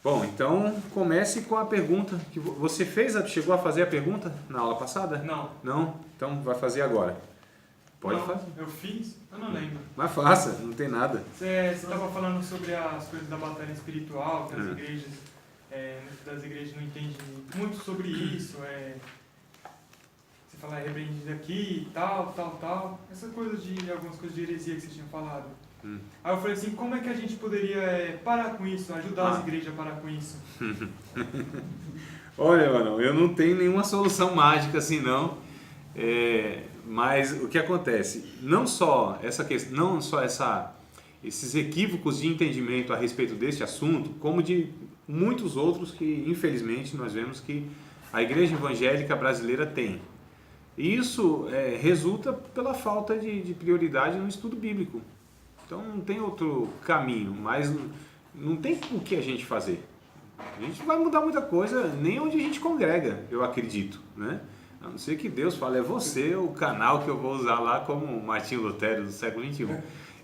Bom, então comece com a pergunta que você fez, chegou a fazer a pergunta na aula passada? Não. Não? Então vai fazer agora. Pode não, fazer. Eu fiz? Eu não lembro. Mas faça, não tem nada. Você estava falando sobre as coisas da batalha espiritual, que das igrejas não entendem muito sobre isso. Você fala repreendido aqui, tal. Essa coisa algumas coisas de heresia que você tinha falado. Aí eu falei assim, como é que a gente poderia parar com isso, ajudar as igrejas a parar com isso? Olha, mano, eu não tenho nenhuma solução mágica assim não, mas o que acontece, não só essa questão, não só esses equívocos de entendimento a respeito deste assunto, como de muitos outros que infelizmente nós vemos que a igreja evangélica brasileira tem. E isso resulta pela falta de prioridade no estudo bíblico. Então não tem outro caminho, mas não tem o que a gente fazer. A gente não vai mudar muita coisa, nem onde a gente congrega, eu acredito, né? A não ser que Deus fale, é você o canal que eu vou usar lá como Martinho Lutero do século XXI.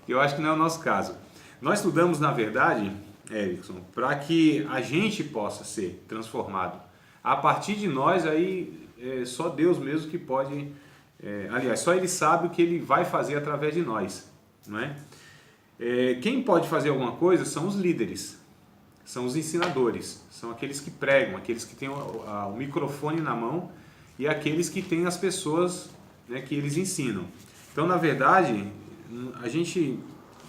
Que eu acho que não é o nosso caso. Nós estudamos, na verdade, Erickson, para que a gente possa ser transformado. A partir de nós, aí, só Deus mesmo que pode... aliás, só Ele sabe o que Ele vai fazer através de nós, não é? Quem pode fazer alguma coisa são os líderes, são os ensinadores, são aqueles que pregam, aqueles que têm o microfone na mão e aqueles que têm as pessoas, né, que eles ensinam. Então, na verdade, a gente,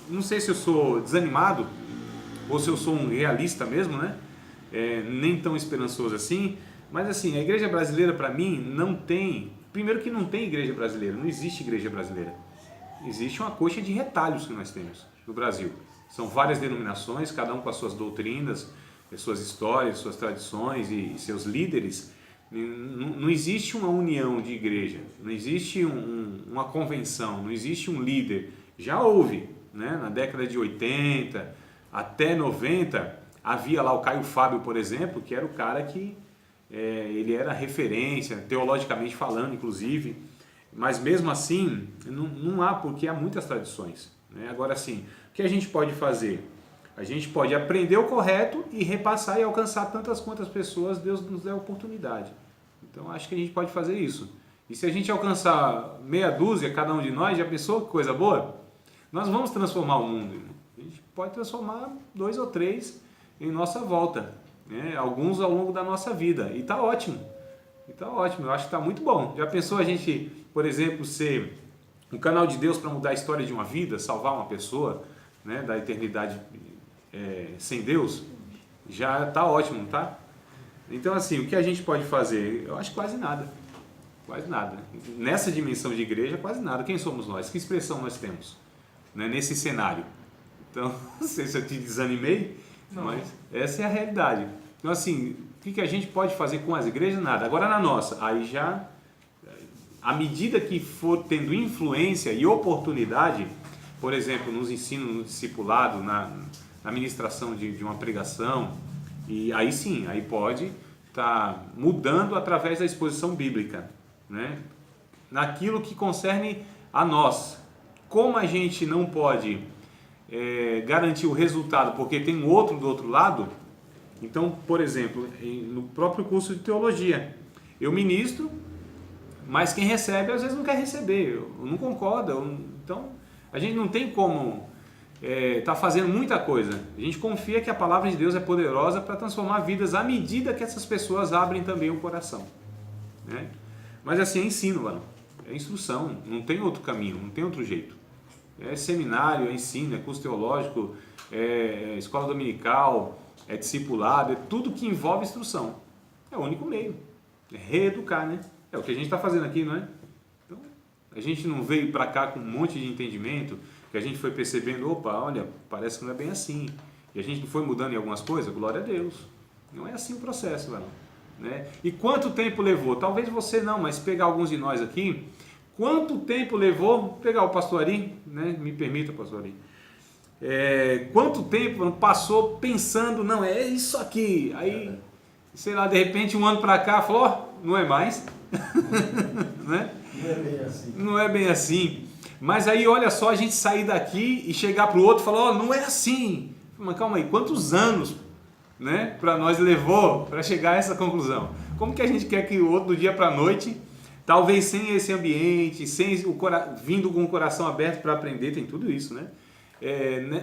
não sei se eu sou desanimado ou se eu sou um realista mesmo, né? Nem tão esperançoso assim, mas assim, a igreja brasileira para mim não tem, primeiro que não tem igreja brasileira, não existe igreja brasileira. Existe uma coxa de retalhos que nós temos no Brasil. São várias denominações, cada um com as suas doutrinas, as suas histórias, suas tradições e seus líderes. Não existe uma união de igreja, não existe uma convenção, não existe um líder. Já houve, né? Na década de 80 até 90, havia lá o Caio Fábio, por exemplo, que era o cara que ele era referência, teologicamente falando, inclusive. Mas mesmo assim, não há, porque há muitas tradições, né? Agora sim, o que a gente pode fazer? A gente pode aprender o correto e repassar e alcançar tantas quantas pessoas Deus nos der a oportunidade. Então acho que a gente pode fazer isso. E se a gente alcançar meia dúzia, cada um de nós, já pensou que coisa boa? Nós vamos transformar o mundo. A gente pode transformar 2 ou 3 em nossa volta, né? Alguns ao longo da nossa vida. E está ótimo. Então, ótimo, eu acho que está muito bom. Já pensou a gente, por exemplo, ser um canal de Deus para mudar a história de uma vida, salvar uma pessoa, né, da eternidade sem Deus? Já está ótimo, tá? Então, assim, o que a gente pode fazer? Eu acho quase nada. Quase nada. Nessa dimensão de igreja, quase nada. Quem somos nós? Que expressão nós temos, né, nesse cenário? Então, não sei se eu te desanimei, não, mas essa é a realidade. Então, assim... O que a gente pode fazer com as igrejas? Nada. Agora na nossa, aí já, à medida que for tendo influência e oportunidade, por exemplo, nos ensinos, no discipulado, na ministração de uma pregação, e aí sim, aí pode estar mudando através da exposição bíblica, né? Naquilo que concerne a nós. Como a gente não pode garantir o resultado porque tem um outro do outro lado. Então, por exemplo, no próprio curso de teologia, eu ministro, mas quem recebe às vezes não quer receber, eu não concorda. Então, a gente não tem como estar fazendo muita coisa. A gente confia que a palavra de Deus é poderosa para transformar vidas à medida que essas pessoas abrem também o coração, né? Mas assim, é ensino, mano. É instrução, não tem outro caminho, não tem outro jeito. É seminário, é ensino, é curso teológico, é escola dominical... É discipulado, é tudo que envolve instrução. É o único meio. É reeducar, né? É o que a gente está fazendo aqui, não é? Então, a gente não veio para cá com um monte de entendimento, que a gente foi percebendo, opa, olha, parece que não é bem assim. E a gente não foi mudando em algumas coisas, glória a Deus. Não é assim o processo, né? E quanto tempo levou? Talvez você não, mas pegar alguns de nós aqui, quanto tempo levou, pegar o pastor Ari, né? Me permita, pastor Ari. Quanto tempo passou pensando, não, é isso aqui, aí, sei lá, de repente um ano para cá, falou, não é mais, né? Não é bem assim. Não é bem assim, mas aí olha só, a gente sair daqui e chegar para o outro e falar, não é assim, mas calma aí, quantos anos né, para nós levou para chegar a essa conclusão? Como que a gente quer que o outro, do dia para a noite, talvez sem esse ambiente, vindo com o coração aberto para aprender, tem tudo isso, né?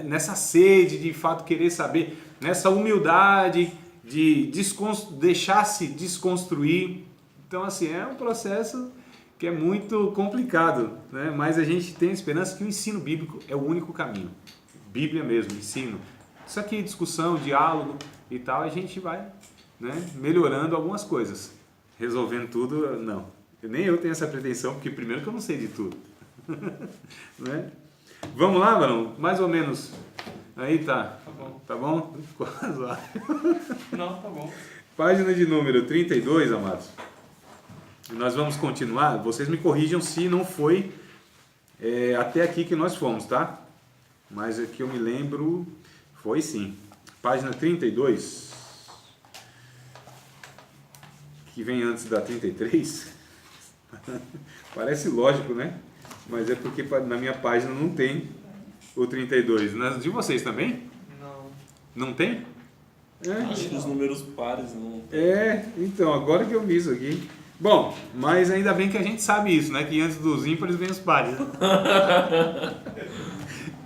Nessa sede de fato querer saber, nessa humildade de deixar-se desconstruir. Então, assim, é um processo que é muito complicado, né? Mas a gente tem a esperança que o ensino bíblico é o único caminho. Bíblia mesmo, ensino. Isso aqui, discussão, diálogo e tal, a gente vai, né, melhorando algumas coisas. Resolvendo tudo, não. Nem eu tenho essa pretensão, porque primeiro que eu não sei de tudo. Né? Vamos lá, Varão? Mais ou menos. Aí tá. Tá bom. Tá bom? Quase lá. Não, tá bom. Página de número 32, amados. Nós vamos continuar. Vocês me corrijam se não foi até aqui que nós fomos, tá? Mas aqui eu me lembro, foi sim. Página 32, que vem antes da 33. Parece lógico, né? Mas é porque na minha página não tem o 32. Nas de vocês também? Não. Não tem? Acho que os números pares não. Então, agora que eu vi isso aqui. Bom, mas ainda bem que a gente sabe isso, né? Que antes dos ímpares vem os pares.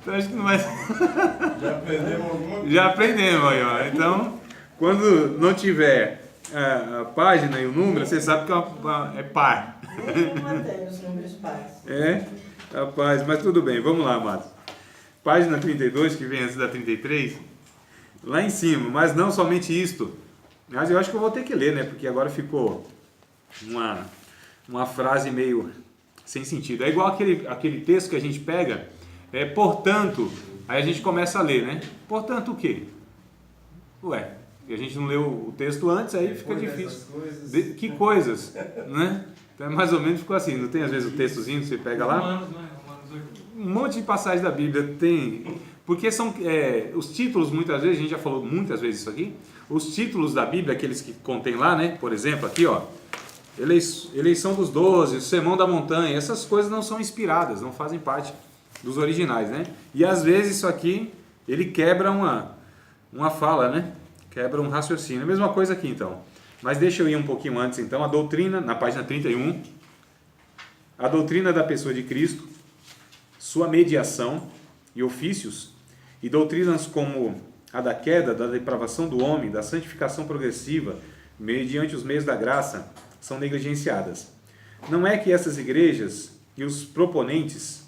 Então acho que não vai. Já aprendemos alguma coisa? Já aprendemos aí, ó. Então, quando não tiver a página e o número, você sabe que é par. Nem mantém os números pares. Rapaz, mas tudo bem, vamos lá, amados. Página 32, que vem antes da 33, lá em cima, mas não somente isto. Mas eu acho que eu vou ter que ler, né? Porque agora ficou uma frase meio sem sentido. É igual aquele texto que a gente pega, portanto, aí a gente começa a ler, né? Portanto o quê? Ué, e a gente não leu o texto antes, aí fica difícil. Que coisas, né? Então mais ou menos ficou assim, não tem às vezes o textozinho que você pega lá? Romanos, né? Romanos 8. Um monte de passagens da Bíblia tem, porque são os títulos, muitas vezes, a gente já falou muitas vezes isso aqui, os títulos da Bíblia, aqueles que contém lá, né? Por exemplo, aqui, ó, eleição dos 12, o sermão da montanha, essas coisas não são inspiradas, não fazem parte dos originais, né? E às vezes isso aqui, ele quebra uma fala, né? Quebra um raciocínio. A mesma coisa aqui, então. Mas deixa eu ir um pouquinho antes, então. A doutrina, na página 31, a doutrina da pessoa de Cristo, sua mediação e ofícios, e doutrinas como a da queda, da depravação do homem, da santificação progressiva, mediante os meios da graça, são negligenciadas. Não é que essas igrejas e os proponentes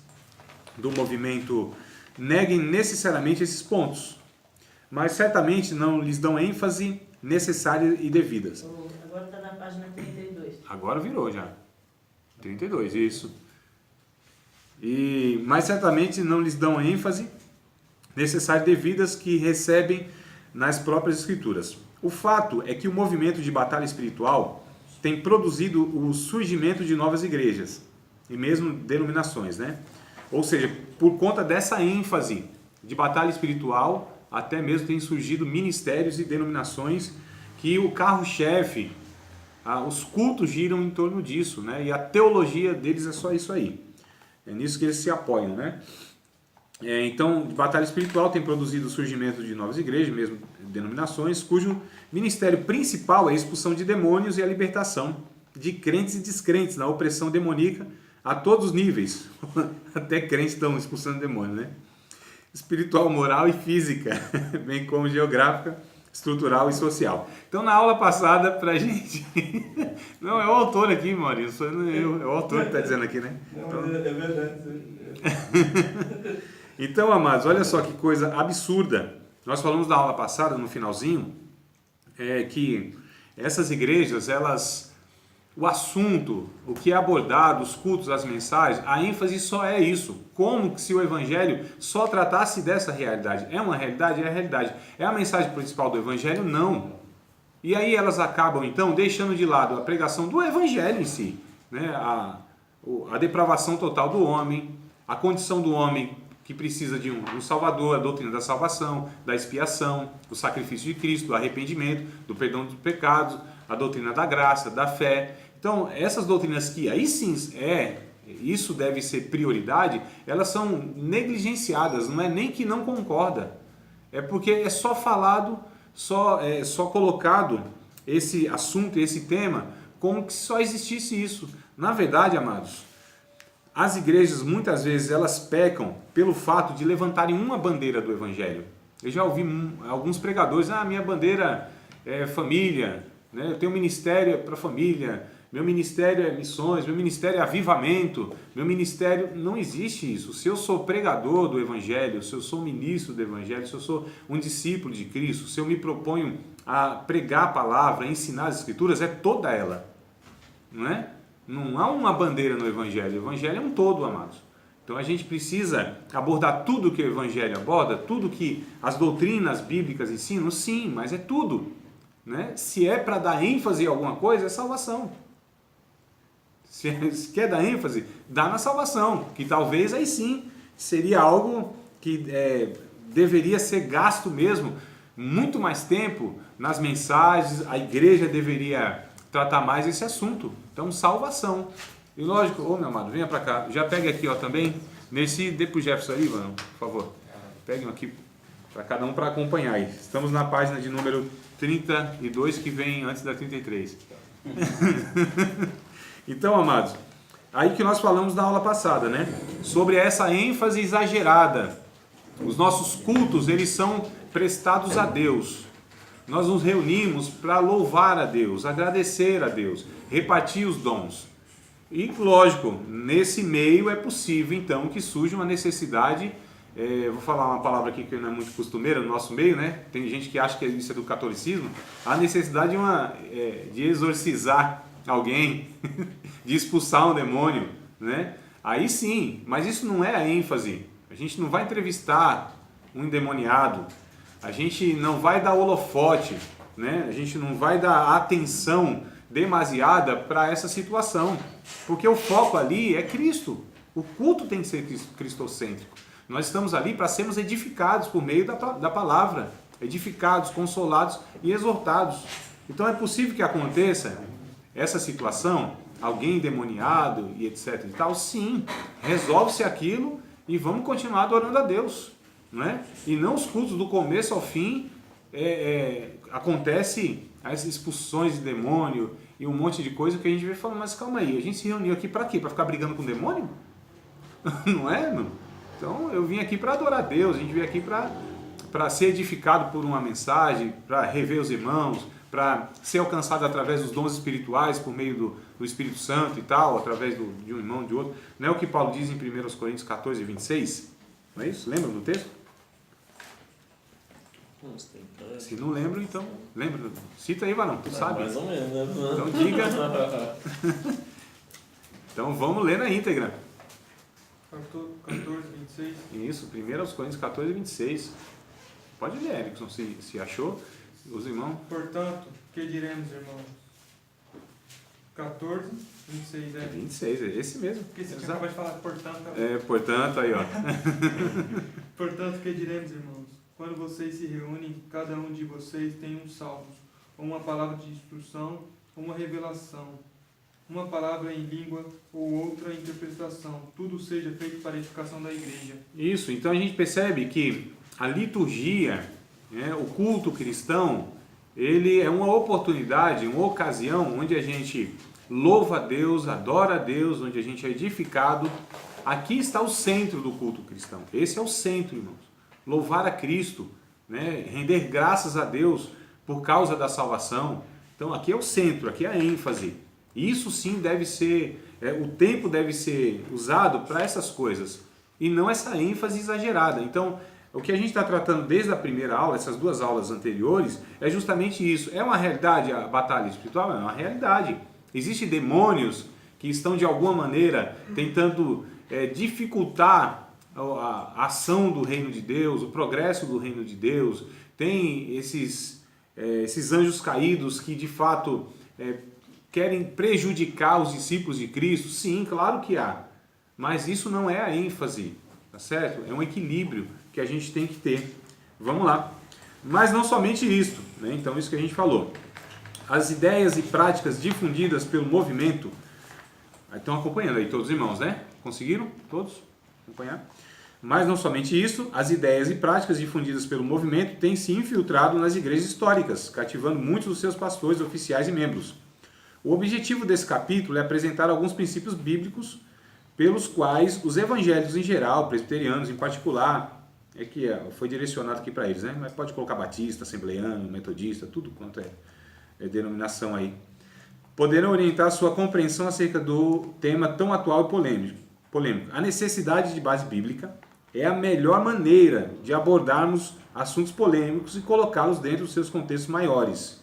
do movimento neguem necessariamente esses pontos, mas certamente não lhes dão ênfase necessária e devidas. Agora está na página 32. Agora virou já. 32, isso. Mas certamente não lhes dão ênfase necessária e devidas que recebem nas próprias escrituras. O fato é que o movimento de batalha espiritual tem produzido o surgimento de novas igrejas e mesmo denominações, né? Ou seja, por conta dessa ênfase de batalha espiritual, até mesmo tem surgido ministérios e denominações que o carro-chefe, os cultos giram em torno disso, né? E a teologia deles é só isso aí. É nisso que eles se apoiam, né? Então, batalha espiritual tem produzido o surgimento de novas igrejas, mesmo denominações, cujo ministério principal é a expulsão de demônios e a libertação de crentes e descrentes na opressão demoníaca a todos os níveis. Até crentes estão expulsando demônios, né? Espiritual, moral e física, bem como geográfica, estrutural e social. Então, na aula passada, pra gente... Não, é o autor aqui, Maurício, não é eu, é o autor que está dizendo aqui, né? Não, é verdade. Então, amados, olha só que coisa absurda. Nós falamos da aula passada, no finalzinho, que essas igrejas, o assunto, o que é abordado, os cultos, as mensagens, a ênfase só é isso. Como se o Evangelho só tratasse dessa realidade. É uma realidade? É a realidade. É a mensagem principal do Evangelho? Não. E aí elas acabam, então, deixando de lado a pregação do Evangelho em si, né? A depravação total do homem, a condição do homem que precisa de um Salvador, a doutrina da salvação, da expiação, do sacrifício de Cristo, do arrependimento, do perdão dos pecados, a doutrina da graça, da fé. Então, essas doutrinas que aí sim isso deve ser prioridade, elas são negligenciadas, não é nem que não concorda, é porque é só falado só colocado esse assunto, esse tema, como que só existisse isso. Na verdade, amados, as igrejas muitas vezes elas pecam pelo fato de levantarem uma bandeira do Evangelho. Eu já ouvi alguns pregadores, minha bandeira é família, né? Eu tenho um ministério para família, meu ministério é missões, meu ministério é avivamento, meu ministério... Não existe isso. Se eu sou pregador do Evangelho, se eu sou ministro do Evangelho, se eu sou um discípulo de Cristo, se eu me proponho a pregar a palavra, a ensinar as Escrituras, é toda ela, não é? Não há uma bandeira no Evangelho. O Evangelho é um todo, amados. Então a gente precisa abordar tudo que o Evangelho aborda, tudo que as doutrinas bíblicas ensinam, sim, mas é tudo, né? Se é para dar ênfase em alguma coisa, é salvação. Se quer dar ênfase, dá na salvação, que talvez aí sim seria algo que deveria ser gasto mesmo, muito mais tempo nas mensagens, a igreja deveria tratar mais esse assunto. Então, salvação. E lógico, meu amado, venha para cá. Já pegue aqui também, dê pro Jefferson ali, mano, por favor. Peguem aqui para cada um para acompanhar aí. Estamos na página de número 32, que vem antes da 33. Então, amados, aí que nós falamos na aula passada, né? Sobre essa ênfase exagerada. Os nossos cultos, eles são prestados a Deus. Nós nos reunimos para louvar a Deus, agradecer a Deus, repartir os dons. E, lógico, nesse meio é possível, então, que surja uma necessidade, vou falar uma palavra aqui que não é muito costumeira no nosso meio, né? Tem gente que acha que isso é do catolicismo, a necessidade de exorcizar alguém, de expulsar um demônio, né? Aí sim, mas isso não é a ênfase. A gente não vai entrevistar um endemoniado, a gente não vai dar holofote, né? A gente não vai dar atenção demasiada para essa situação, porque o foco ali é Cristo. O culto tem que ser cristocêntrico. Nós estamos ali para sermos edificados por meio da palavra, edificados, consolados e exortados. Então é possível que aconteça essa situação, alguém endemoniado e etc e tal, sim, resolve-se aquilo e vamos continuar adorando a Deus, não é? E não os cultos do começo ao fim, acontece as expulsões de demônio e um monte de coisa que a gente vai falando, mas calma aí, a gente se reuniu aqui para quê? Para ficar brigando com o demônio? Não é, meu? Então eu vim aqui para adorar a Deus, a gente veio aqui para ser edificado por uma mensagem, para rever os irmãos, para ser alcançado através dos dons espirituais, por meio do Espírito Santo e tal, através de um irmão, de outro. Não é o que Paulo diz em 1 Coríntios 14, 26? Não é isso? Lembra do texto? Se não lembro, então... Lembra? Cita aí, Varão, tu sabe. Mais ou menos, né? Então diga. Então vamos ler na íntegra. 14, 26. Isso, 1 Coríntios 14, 26. Pode ler, Erickson, se achou. Os irmãos. Portanto, que diremos, irmãos? 14, 26, 26, é esse mesmo. Porque você acabou de falar, portanto. Portanto, aí, ó. Portanto, que diremos, irmãos? Quando vocês se reúnem, cada um de vocês tem um salmo, ou uma palavra de instrução, ou uma revelação, uma palavra em língua, ou outra interpretação. Tudo seja feito para a edificação da igreja. Isso, então a gente percebe que a liturgia, o culto cristão, ele é uma oportunidade, uma ocasião onde a gente louva a Deus, adora a Deus, onde a gente é edificado. Aqui está o centro do culto cristão. Esse é o centro, irmãos. Louvar a Cristo, né? Render graças a Deus por causa da salvação. Então aqui é o centro, aqui é a ênfase. Isso sim deve ser, o tempo deve ser usado para essas coisas e não essa ênfase exagerada. Então, o que a gente está tratando desde a primeira aula, essas duas aulas anteriores, é justamente isso. É uma realidade a batalha espiritual? É uma realidade. Existem demônios que estão de alguma maneira tentando dificultar a ação do reino de Deus, o progresso do reino de Deus. Tem esses anjos caídos que de fato querem prejudicar os discípulos de Cristo. Sim, claro que há. Mas isso não é a ênfase, tá certo? É um equilíbrio que a gente tem que ter. Vamos lá. Mas não somente isso, né? Então isso que a gente falou. As ideias e práticas difundidas pelo movimento, estão acompanhando aí todos os irmãos, né? Conseguiram? Todos acompanhar? Mas não somente isso, as ideias e práticas difundidas pelo movimento têm se infiltrado nas igrejas históricas, cativando muitos dos seus pastores, oficiais e membros. O objetivo desse capítulo é apresentar alguns princípios bíblicos pelos quais os evangélicos em geral, presbiterianos em particular, foi direcionado aqui para eles, né? Mas pode colocar batista, assembleiano, metodista, tudo quanto é denominação aí, poderão orientar sua compreensão acerca do tema tão atual e polêmico. A necessidade de base bíblica é a melhor maneira de abordarmos assuntos polêmicos e colocá-los dentro dos seus contextos maiores.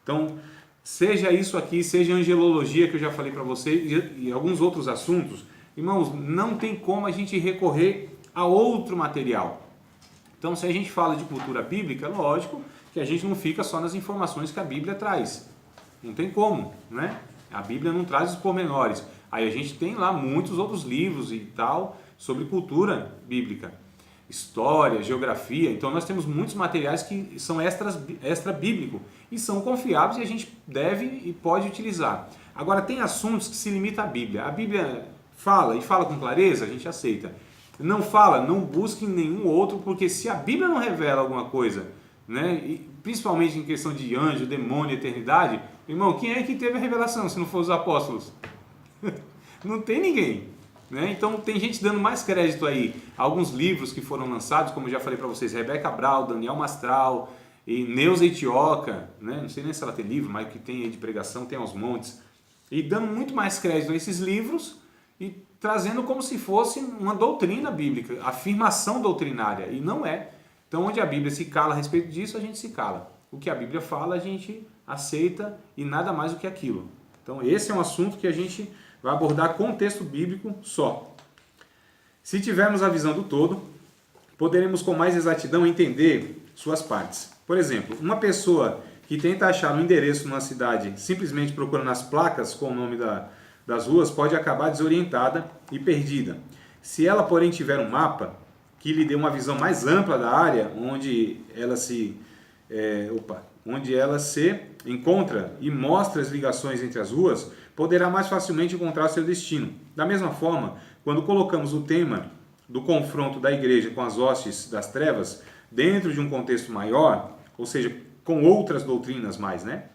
Então, seja isso aqui, seja angelologia, que eu já falei para vocês, e alguns outros assuntos, irmãos, não tem como a gente recorrer a outro material. Então, se a gente fala de cultura bíblica, lógico que a gente não fica só nas informações que a Bíblia traz. Não tem como, né? A Bíblia não traz os pormenores. Aí a gente tem lá muitos outros livros e tal sobre cultura bíblica, história, geografia. Então nós temos muitos materiais que são extra bíblico e são confiáveis e a gente deve e pode utilizar. Agora tem assuntos que se limitam à Bíblia. A Bíblia fala e fala com clareza, a gente aceita. Não fala, não busque nenhum outro, porque se a Bíblia não revela alguma coisa, né, e principalmente em questão de anjo, demônio, eternidade, irmão, quem é que teve a revelação se não for os apóstolos? Não tem ninguém, né? Então tem gente dando mais crédito aí a alguns livros que foram lançados, como eu já falei para vocês, Rebeca Brau, Daniel Mastral e Neuza Itioca, né? Não sei nem se ela tem livro, mas o que tem aí de pregação tem aos montes, e dando muito mais crédito a esses livros e trazendo como se fosse uma doutrina bíblica, afirmação doutrinária, e não é. Então onde a Bíblia se cala a respeito disso, a gente se cala. O que a Bíblia fala, a gente aceita e nada mais do que aquilo. Então esse é um assunto que a gente vai abordar com o texto bíblico só. Se tivermos a visão do todo, poderemos com mais exatidão entender suas partes. Por exemplo, uma pessoa que tenta achar um endereço numa cidade simplesmente procurando as placas com o nome das ruas pode acabar desorientada e perdida. Se ela, porém, tiver um mapa que lhe dê uma visão mais ampla da área onde ela se encontra e mostra as ligações entre as ruas, poderá mais facilmente encontrar seu destino. Da mesma forma, quando colocamos o tema do confronto da igreja com as hostes das trevas dentro de um contexto maior, ou seja, com outras doutrinas mais, né?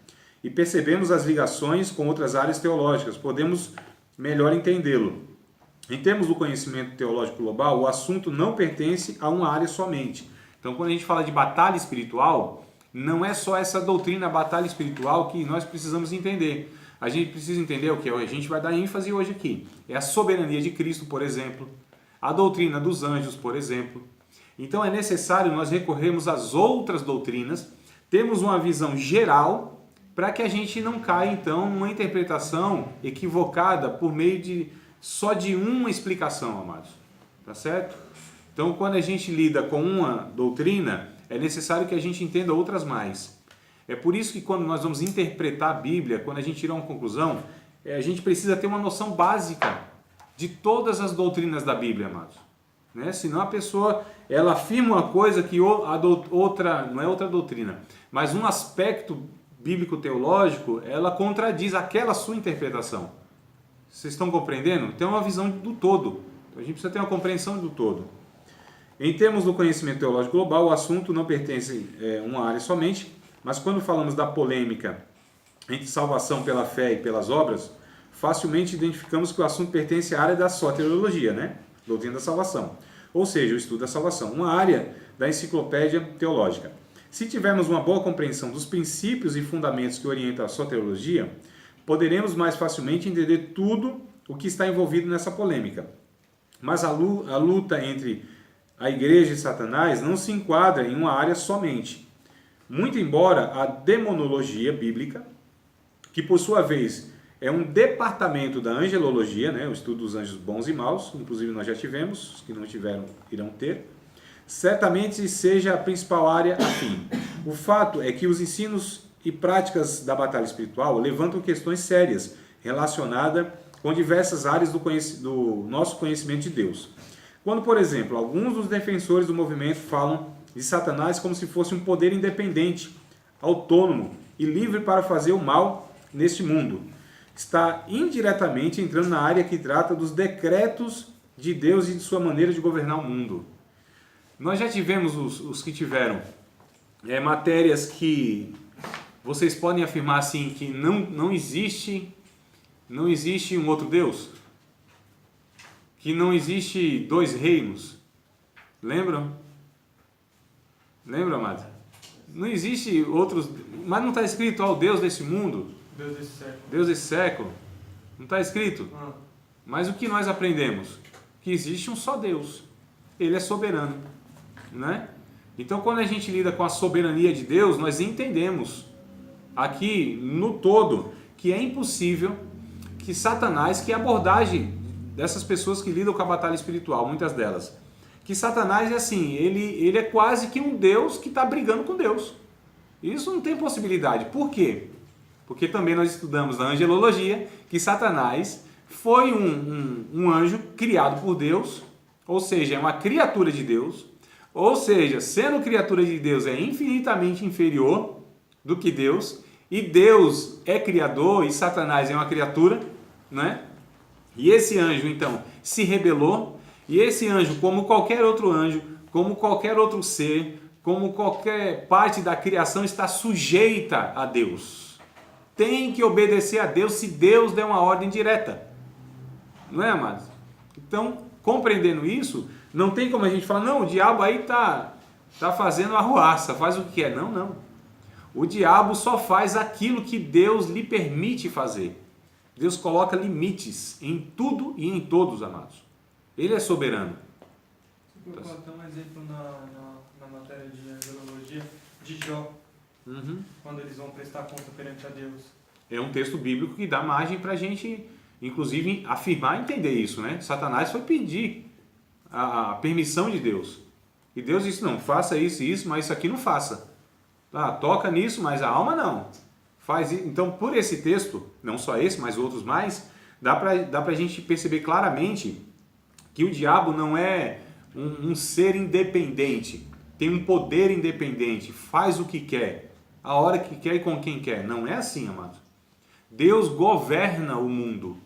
E percebemos as ligações com outras áreas teológicas, podemos melhor entendê-lo. Em termos do conhecimento teológico global, o assunto não pertence a uma área somente. Então, quando a gente fala de batalha espiritual, não é só essa doutrina batalha espiritual que nós precisamos entender. A gente precisa entender o que a gente vai dar ênfase hoje aqui. É a soberania de Cristo, por exemplo, a doutrina dos anjos, por exemplo. Então é necessário nós recorrermos às outras doutrinas, termos uma visão geral, para que a gente não caia então numa interpretação equivocada por meio só de uma explicação, amados. Tá certo? Então quando a gente lida com uma doutrina, é necessário que a gente entenda outras mais. É por isso que quando nós vamos interpretar a Bíblia, quando a gente tirar uma conclusão, a gente precisa ter uma noção básica de todas as doutrinas da Bíblia, amados. Né? Senão a pessoa ela afirma uma coisa que outra não é outra doutrina, mas um aspecto bíblico-teológico, ela contradiz aquela sua interpretação. Vocês estão compreendendo? Tem uma visão do todo. A gente precisa ter uma compreensão do todo. Em termos do conhecimento teológico global, o assunto não pertence a uma área somente, mas quando falamos da polêmica entre salvação pela fé e pelas obras, facilmente identificamos que o assunto pertence à área da soteriologia, né? Doutrina da salvação. Ou seja, o estudo da salvação, uma área da enciclopédia teológica. Se tivermos uma boa compreensão dos princípios e fundamentos que orientam a soteriologia, poderemos mais facilmente entender tudo o que está envolvido nessa polêmica. Mas a luta entre a igreja e Satanás não se enquadra em uma área somente. Muito embora a demonologia bíblica, que por sua vez é um departamento da angelologia, né, o estudo dos anjos bons e maus, inclusive nós já tivemos, os que não tiveram irão ter, certamente seja a principal área afim. O fato é que os ensinos e práticas da batalha espiritual levantam questões sérias relacionadas com diversas áreas do nosso conhecimento de Deus. Quando, por exemplo, alguns dos defensores do movimento falam de Satanás como se fosse um poder independente, autônomo e livre para fazer o mal neste mundo, está indiretamente entrando na área que trata dos decretos de Deus e de sua maneira de governar o mundo. Nós já tivemos os que tiveram matérias que vocês podem afirmar assim que não existe um outro Deus, que não existe dois reinos. Lembram, amados? Não existe outros, mas não está escrito o Deus desse mundo, Deus desse século. Não está escrito. Mas o que nós aprendemos? Que existe um só Deus. Ele é soberano, né? Então, quando a gente lida com a soberania de Deus, nós entendemos aqui no todo que é impossível que Satanás, que é a abordagem dessas pessoas que lidam com a batalha espiritual, muitas delas, que Satanás é assim, ele é quase que um Deus que está brigando com Deus. Isso não tem possibilidade. Por quê? Porque também nós estudamos na angelologia que Satanás foi um anjo criado por Deus, ou seja, é uma criatura de Deus, ou seja, sendo criatura de Deus é infinitamente inferior do que Deus, e Deus é criador e Satanás é uma criatura, né? E esse anjo então se rebelou, e esse anjo, como qualquer outro anjo, como qualquer outro ser, como qualquer parte da criação, está sujeita a Deus. Tem que obedecer a Deus se Deus der uma ordem direta. Não é, amados? Então, compreendendo isso, não tem como a gente falar, não, o diabo aí tá fazendo arruaça, faz o que quer. Não, não. O diabo só faz aquilo que Deus lhe permite fazer. Deus coloca limites em tudo e em todos, amados. Ele é soberano. Vou botar um exemplo na matéria de angelologia de Jó, quando eles vão prestar conta perante a Deus. É um texto bíblico que dá margem para a gente, inclusive, afirmar e entender isso, né? Satanás foi pedir a permissão de Deus. E Deus disse, não, faça isso e isso, mas isso aqui não faça. Toca nisso, mas a alma não. Faz isso. Então, por esse texto, não só esse, mas outros mais, dá para a gente perceber claramente que o diabo não é um ser independente, tem um poder independente, faz o que quer, a hora que quer e com quem quer. Não é assim, amados. Deus governa o mundo,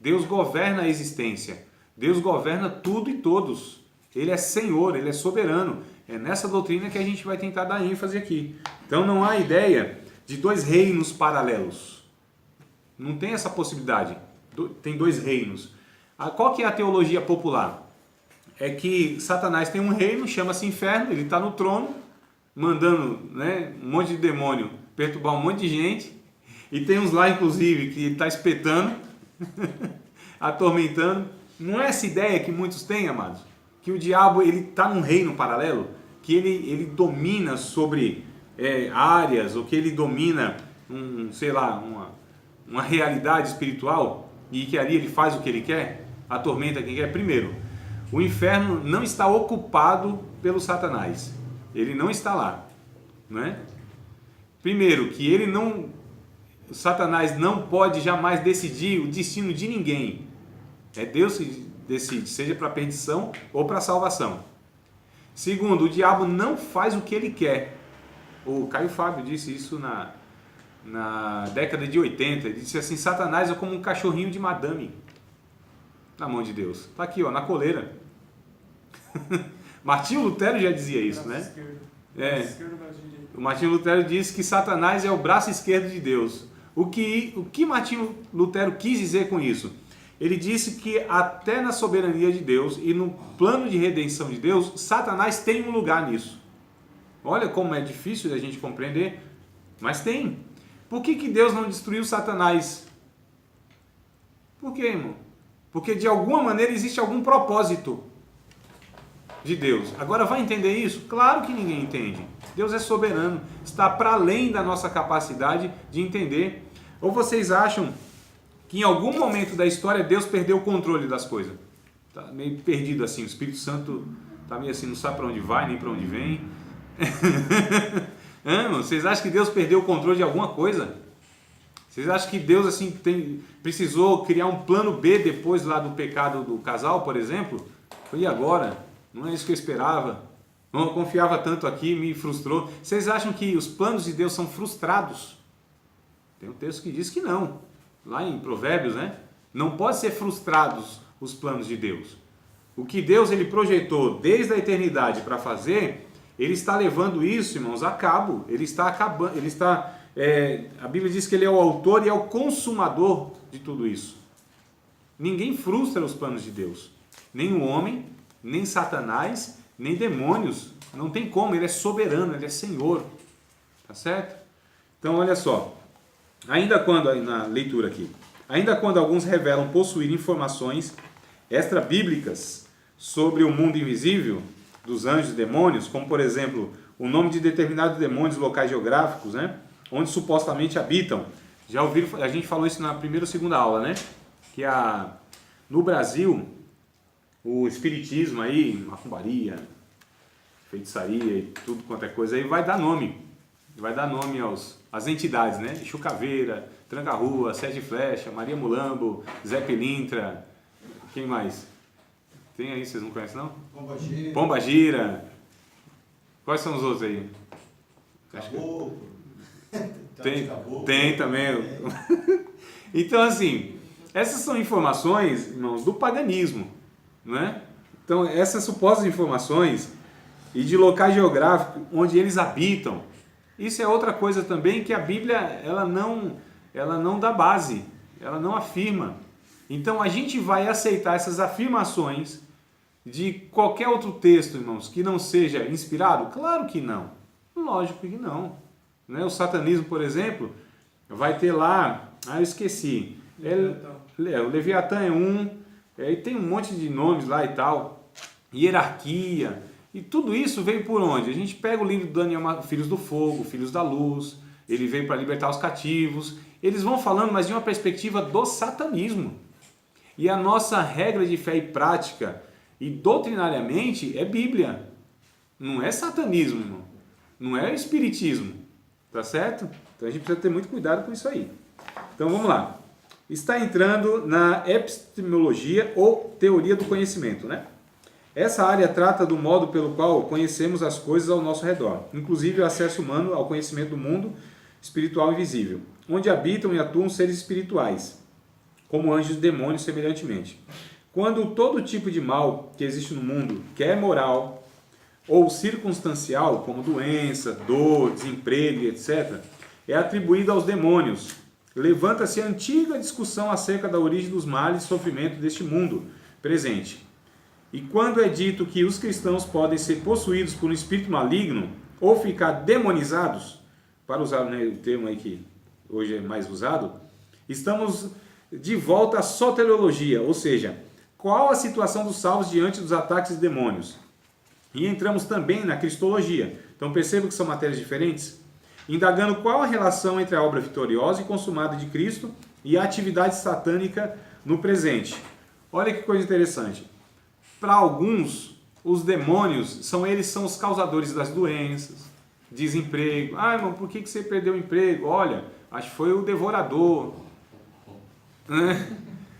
Deus governa a existência, Deus governa tudo e todos. Ele é Senhor, Ele é soberano. É nessa doutrina que a gente vai tentar dar ênfase aqui. Então não há ideia de dois reinos paralelos. Não tem essa possibilidade. Tem dois reinos. Qual que é a teologia popular? É que Satanás tem um reino, chama-se inferno, ele está no trono, mandando, né, um monte de demônio perturbar um monte de gente. E tem uns lá, inclusive, que está espetando, atormentando. Não é essa ideia que muitos têm, amados? Que o diabo está num reino paralelo, que ele domina sobre áreas, ou que ele domina, uma realidade espiritual, e que ali ele faz o que ele quer, atormenta quem quer. Primeiro, o inferno não está ocupado pelo Satanás. Ele não está lá, não é? Primeiro, que o Satanás não pode jamais decidir o destino de ninguém. É Deus que decide, seja para a perdição ou para a salvação. Segundo, o diabo não faz o que ele quer. O Caio Fábio disse isso na década de 80. Ele disse assim, Satanás é como um cachorrinho de madame na mão de Deus. Está aqui, na coleira. Martinho Lutero já dizia isso, né? O Martinho Lutero disse que Satanás é o braço esquerdo de Deus. O que Martinho Lutero quis dizer com isso? Ele disse que até na soberania de Deus e no plano de redenção de Deus, Satanás tem um lugar nisso. Olha como é difícil a gente compreender, mas tem. Por que Deus não destruiu Satanás? Por quê, irmão? Porque de alguma maneira existe algum propósito de Deus. Agora vai entender isso? Claro que ninguém entende. Deus é soberano, está para além da nossa capacidade de entender. Ou vocês acham que em algum momento da história Deus perdeu o controle das coisas? Está meio perdido assim, o Espírito Santo está meio assim, não sabe para onde vai nem para onde vem. Vocês acham que Deus perdeu o controle de alguma coisa? Vocês acham que Deus assim precisou criar um plano B depois lá do pecado do casal, por exemplo? E agora? Não é isso que eu esperava. Não confiava tanto aqui, me frustrou. Vocês acham que os planos de Deus são frustrados? Tem um texto que diz que não. Lá em Provérbios, né? Não pode ser frustrados os planos de Deus. O que Deus ele projetou desde a eternidade para fazer, ele está levando isso, irmãos, a cabo. Ele está acabando, a Bíblia diz que ele é o autor e é o consumador de tudo isso. Ninguém frustra os planos de Deus. Nem o homem, nem Satanás, nem demônios. Não tem como, ele é soberano, ele é Senhor. Tá certo? Então, olha só. Ainda quando, na leitura aqui, ainda quando alguns revelam possuir informações extra-bíblicas sobre o mundo invisível dos anjos e demônios, como por exemplo, o nome de determinados demônios locais geográficos, né, onde supostamente habitam. Já ouviram, a gente falou isso na primeira ou segunda aula, né? Que no Brasil, o espiritismo aí, macumbaria, feitiçaria e tudo quanto é coisa aí, vai dar nome às entidades, né? Chucaveira, Tranca-Rua, Sete Flecha, Maria Mulambo, Zé Pilintra, quem mais? Tem aí, vocês não conhecem não? Pomba Gira. Quais são os outros aí? Caboclo. Tem também. Então, assim, essas são informações, irmãos, do paganismo, não é? Então, essas supostas informações e de locais geográficos onde eles habitam, isso é outra coisa também que a Bíblia ela não dá base, ela não afirma. Então, a gente vai aceitar essas afirmações de qualquer outro texto, irmãos, que não seja inspirado? Claro que não. Lógico que não. O satanismo, por exemplo, vai ter lá, eu esqueci, o Leviatã é um, e tem um monte de nomes lá e tal, hierarquia, e tudo isso veio por onde? A gente pega o livro do Daniel, Filhos do Fogo, Filhos da Luz, ele veio para libertar os cativos, eles vão falando, mas de uma perspectiva do satanismo. E a nossa regra de fé e prática, e doutrinariamente, é Bíblia, não é satanismo, irmão, não é espiritismo. Tá certo? Então a gente precisa ter muito cuidado com isso aí. Então vamos lá. Está entrando na epistemologia ou teoria do conhecimento, né? Essa área trata do modo pelo qual conhecemos as coisas ao nosso redor, inclusive o acesso humano ao conhecimento do mundo espiritual invisível, onde habitam e atuam seres espirituais, como anjos e demônios semelhantemente. Quando todo tipo de mal que existe no mundo, quer moral ou circunstancial, como doença, dor, desemprego, etc., é atribuído aos demônios. Levanta-se a antiga discussão acerca da origem dos males e sofrimento deste mundo presente. E quando é dito que os cristãos podem ser possuídos por um espírito maligno ou ficar demonizados, para usar o termo aí que hoje é mais usado, estamos de volta à soteriologia, ou seja, qual a situação dos salvos diante dos ataques de demônios. E entramos também na cristologia. Então percebam que são matérias diferentes. Indagando qual a relação entre a obra vitoriosa e consumada de Cristo e a atividade satânica no presente. Olha que coisa interessante. Para alguns, os demônios são os causadores das doenças, desemprego. Ah, irmão, por que você perdeu o emprego? Olha, acho que foi o devorador.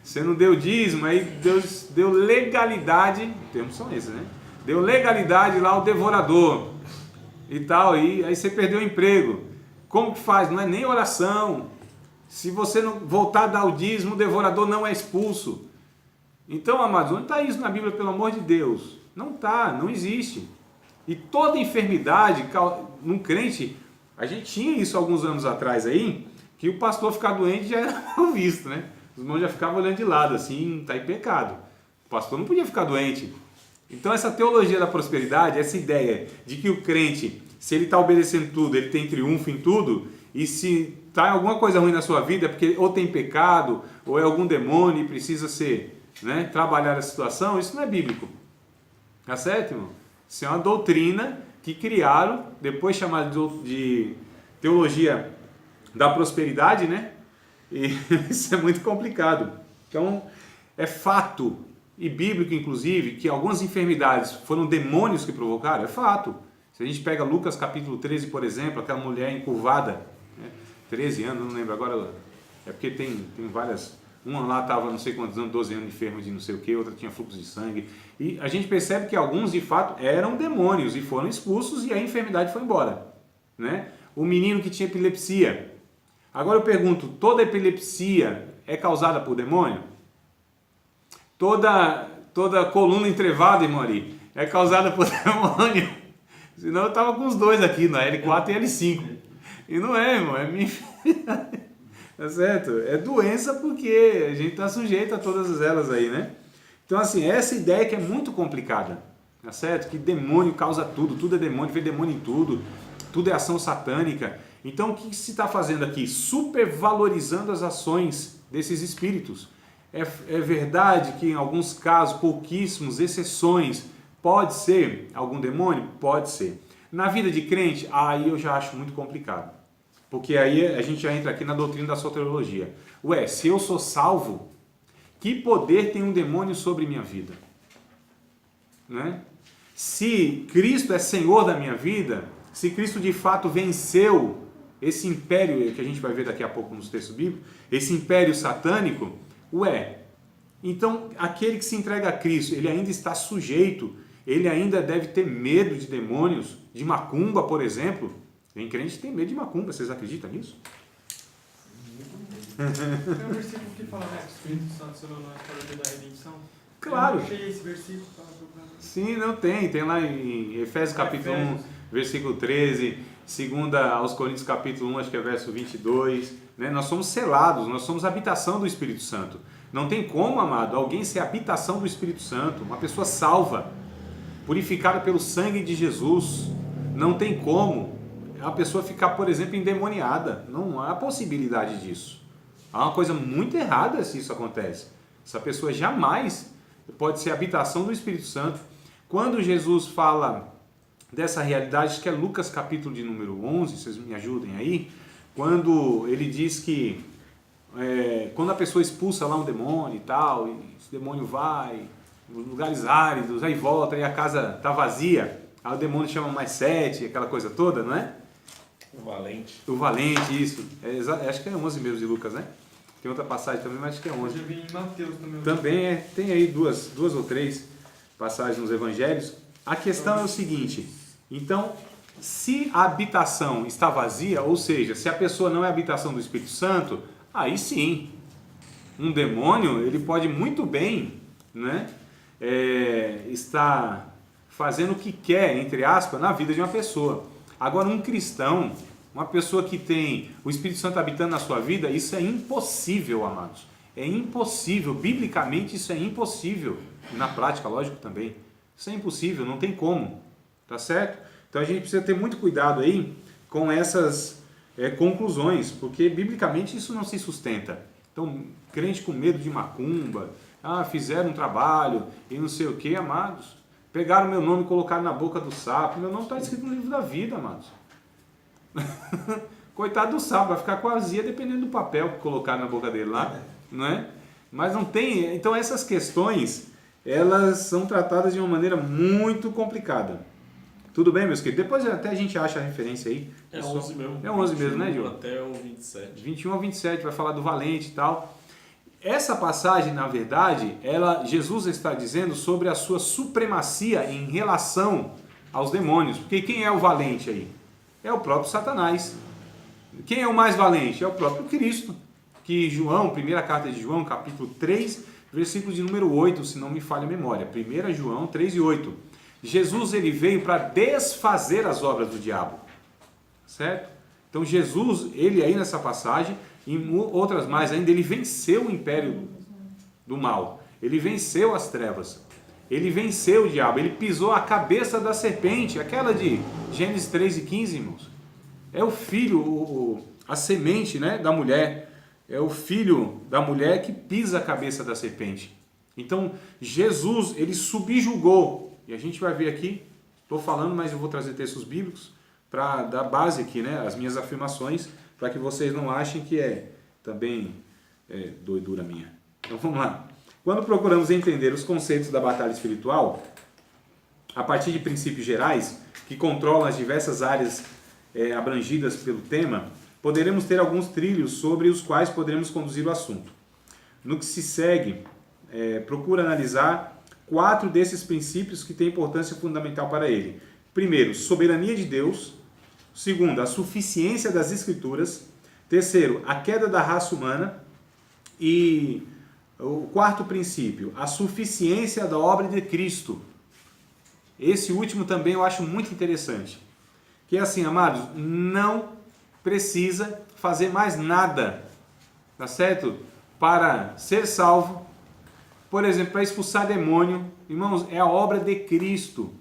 Você não deu dízimo, aí Deus deu legalidade. Os termos são esses, né? Deu legalidade lá ao devorador e tal, e aí você perdeu o emprego. Como que faz? Não é nem oração. Se você não voltar a dar o dízimo, o devorador não é expulso. Então, amados, onde está isso na Bíblia, pelo amor de Deus? Não está, não existe. E toda enfermidade, num crente, a gente tinha isso alguns anos atrás aí, que o pastor ficar doente já era mal visto, né? Os irmãos já ficavam olhando de lado, assim, está em pecado. O pastor não podia ficar doente. Então essa teologia da prosperidade, essa ideia de que o crente, se ele está obedecendo tudo, ele tem triunfo em tudo, e se está alguma coisa ruim na sua vida, é porque ou tem pecado, ou é algum demônio e precisa ser, trabalhar a situação, isso não é bíblico. Tá certo, irmão? Isso é uma doutrina que criaram, depois chamada de teologia da prosperidade, né? E isso é muito complicado. Então, é fato, e bíblico inclusive, que algumas enfermidades foram demônios que provocaram, é fato. Se a gente pega Lucas capítulo 13, por exemplo, aquela mulher encurvada, 13 anos, não lembro agora, é porque tem várias, uma lá estava não sei quantos anos, 12 anos enferma de não sei o que, outra tinha fluxo de sangue, e a gente percebe que alguns de fato eram demônios e foram expulsos e a enfermidade foi embora, né? O menino que tinha epilepsia, agora eu pergunto, toda epilepsia é causada por demônio? toda coluna entrevada, irmão Ari, é causada por demônio. Senão eu estava com os dois aqui, na L4 e L5. E não é, irmão, é minha. Tá certo? É doença porque a gente está sujeito a todas elas aí, né? Então, assim, essa ideia que é muito complicada, tá certo? Que demônio causa tudo, tudo é demônio, vê demônio em tudo, tudo é ação satânica. Então, o que se está fazendo aqui? Supervalorizando as ações desses espíritos. É verdade que em alguns casos, pouquíssimos, exceções, pode ser algum demônio? Pode ser. Na vida de crente, aí eu já acho muito complicado. Porque aí a gente já entra aqui na doutrina da soteriologia. Ué, se eu sou salvo, que poder tem um demônio sobre minha vida? Né? Se Cristo é Senhor da minha vida, se Cristo de fato venceu esse império que a gente vai ver daqui a pouco nos textos bíblicos, esse império satânico, ué, então aquele que se entrega a Cristo, ele ainda está sujeito, ele ainda deve ter medo de demônios, de macumba, por exemplo. Tem crente que tem medo de macumba, vocês acreditam nisso? Tem um versículo que fala, né, que o Espírito Santo se revelou na história da redenção. Claro. Eu não achei esse versículo. Sim, não tem. Tem lá em Efésios capítulo 1, versículo 13, 2 aos Coríntios capítulo 1, acho que é verso 22. Né? Nós somos selados, nós somos habitação do Espírito Santo. Não tem como, amado, alguém ser habitação do Espírito Santo, uma pessoa salva, purificada pelo sangue de Jesus. Não tem como a pessoa ficar, por exemplo, endemoniada. Não há possibilidade disso. Há uma coisa muito errada se isso acontece. Essa pessoa jamais pode ser habitação do Espírito Santo. Quando Jesus fala dessa realidade, que é Lucas capítulo de número 11, vocês me ajudem aí, quando ele diz que quando a pessoa expulsa lá um demônio e tal, e esse demônio vai nos lugares áridos, aí volta e a casa está vazia, aí o demônio chama mais 7, aquela coisa toda, não é? O valente. O valente, isso. Acho que é 11 mesmo de Lucas, né? Tem outra passagem também, mas acho que é 11. Eu já vi em Mateus também. Também tem aí duas ou três passagens nos evangelhos. A questão é o seguinte, então, se a habitação está vazia, ou seja, se a pessoa não é habitação do Espírito Santo, aí sim, um demônio, ele pode muito bem, né, estar fazendo o que quer, entre aspas, na vida de uma pessoa. Agora, um cristão, uma pessoa que tem o Espírito Santo habitando na sua vida, isso é impossível, amados. É impossível, biblicamente isso é impossível. Na prática, lógico, também. Isso é impossível, não tem como, tá certo? Então a gente precisa ter muito cuidado aí com essas conclusões, porque biblicamente isso não se sustenta. Então, crente com medo de macumba, fizeram um trabalho e não sei o que, amados. Pegaram meu nome e colocaram na boca do sapo. Meu nome está escrito no livro da vida, amados. Coitado do sapo, vai ficar com azia dependendo do papel que colocaram na boca dele lá, não é? Mas não tem. Então essas questões, elas são tratadas de uma maneira muito complicada. Tudo bem, meus queridos? Depois até a gente acha a referência aí. É 11 mesmo. É 11 mesmo, né, Gil? Até o 27. 21 ao 27, vai falar do valente e tal. Essa passagem, na verdade, Jesus está dizendo sobre a sua supremacia em relação aos demônios. Porque quem é o valente aí? É o próprio Satanás. Quem é o mais valente? É o próprio Cristo. Que João, primeira carta de João, capítulo 3, versículo de número 8, se não me falha a memória. 1 João 3 e 8. Jesus, ele veio para desfazer as obras do diabo. Certo? Então Jesus, ele aí nessa passagem, e outras mais ainda, ele venceu o império do mal. Ele venceu as trevas. Ele venceu o diabo. Ele pisou a cabeça da serpente, aquela de Gênesis 3 e 15, irmãos. É o filho, a semente, né, da mulher. É o filho da mulher que pisa a cabeça da serpente. Então, Jesus, ele subjugou. E a gente vai ver aqui, estou falando, mas eu vou trazer textos bíblicos para dar base aqui, né, as minhas afirmações, para que vocês não achem que também doidura minha. Então vamos lá. Quando procuramos entender os conceitos da batalha espiritual, a partir de princípios gerais, que controlam as diversas áreas abrangidas pelo tema, poderemos ter alguns trilhos sobre os quais poderemos conduzir o assunto. No que se segue, procura analisar 4 desses princípios que têm importância fundamental para ele. Primeiro, soberania de Deus. Segundo, a suficiência das Escrituras. Terceiro, a queda da raça humana. E O quarto princípio, a suficiência da obra de Cristo. Esse último também eu acho muito interessante. Que é assim, amados, não precisa fazer mais nada, tá certo? Para ser salvo. Por exemplo, para expulsar demônio. Irmãos, é a obra de Cristo.